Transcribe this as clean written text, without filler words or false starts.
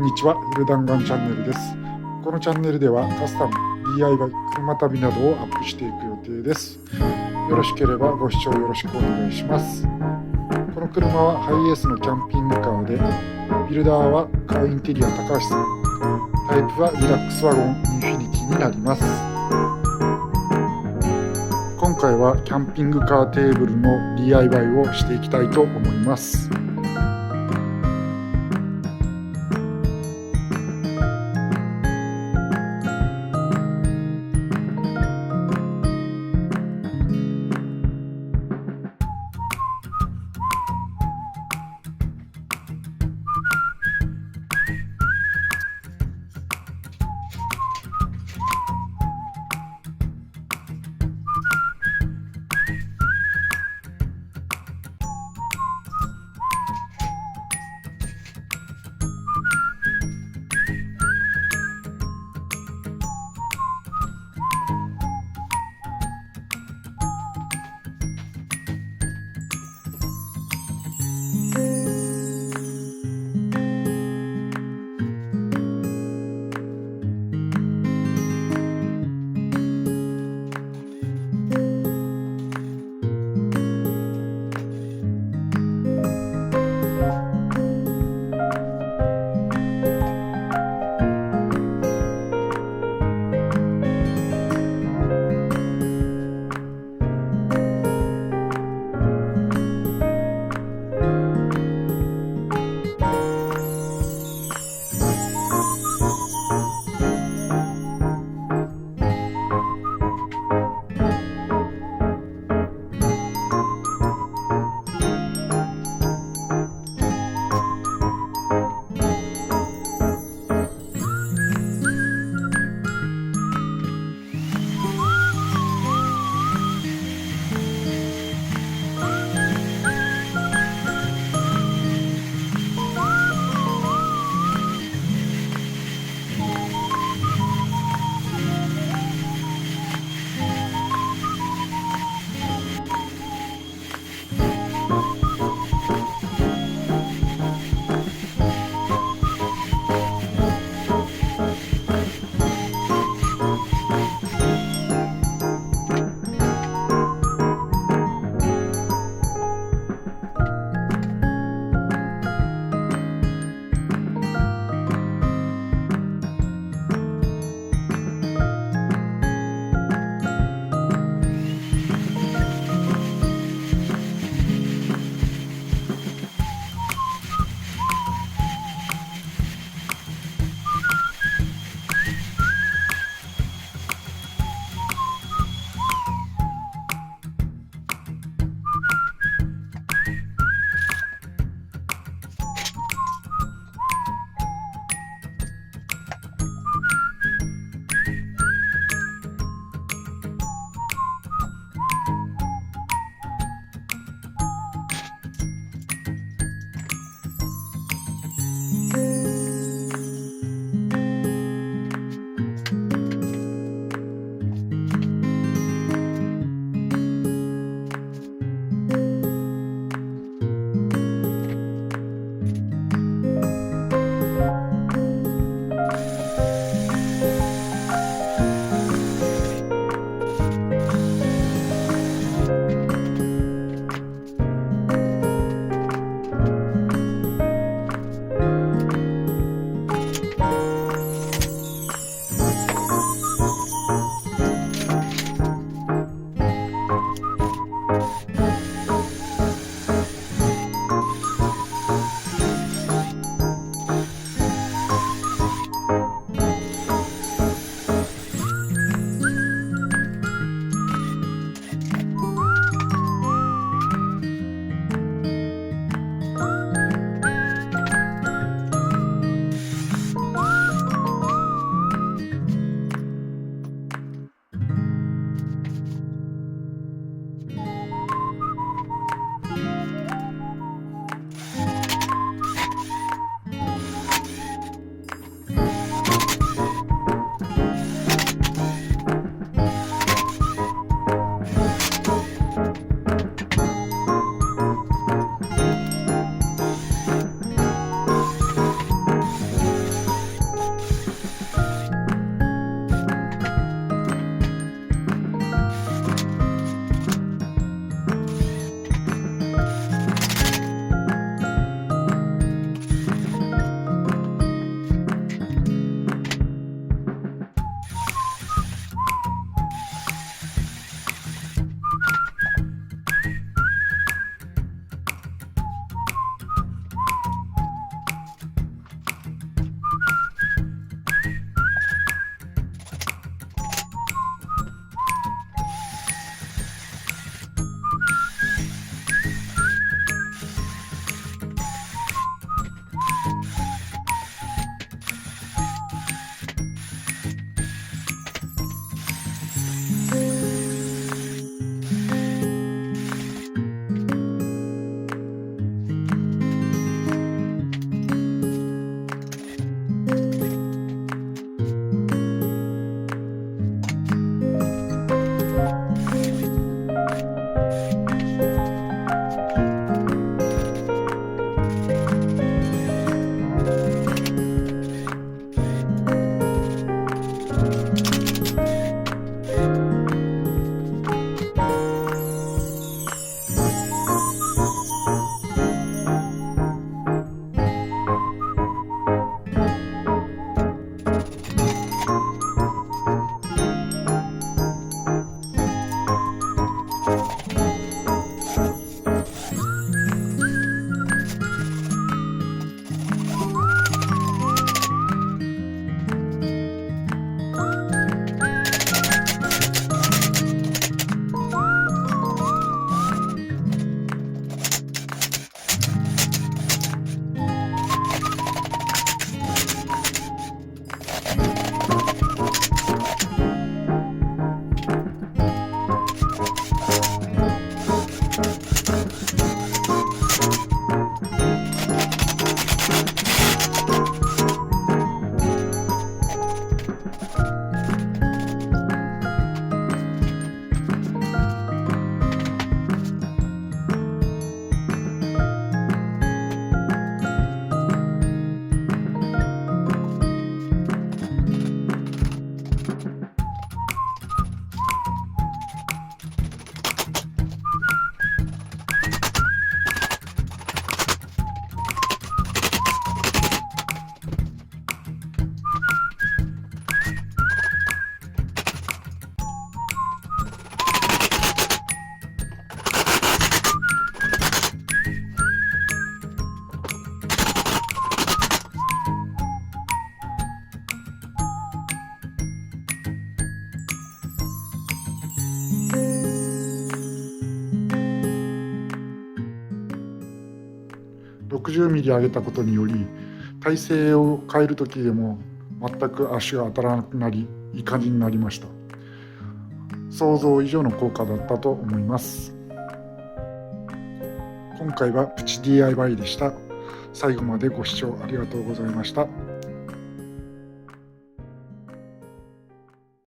んにちは、ゆる弾丸チャンネルです。このチャンネルではカスタム、DIY、車旅などをアップしていく予定です。よろしければご視聴よろしくお願いします。この車はハイエースのキャンピングカーで、ビルダーはカーインテリア高橋さん、タイプはリラックスワゴンインフィニティになります。今回はキャンピングカーテーブルの DIY をしていきたいと思います。60ミリ上げたことにより体勢を変える時でも全く足が当たらなくなり、いい感じになりました。想像以上の効果だったと思います。今回はプチ DIY でした。最後までご視聴ありがとうございました。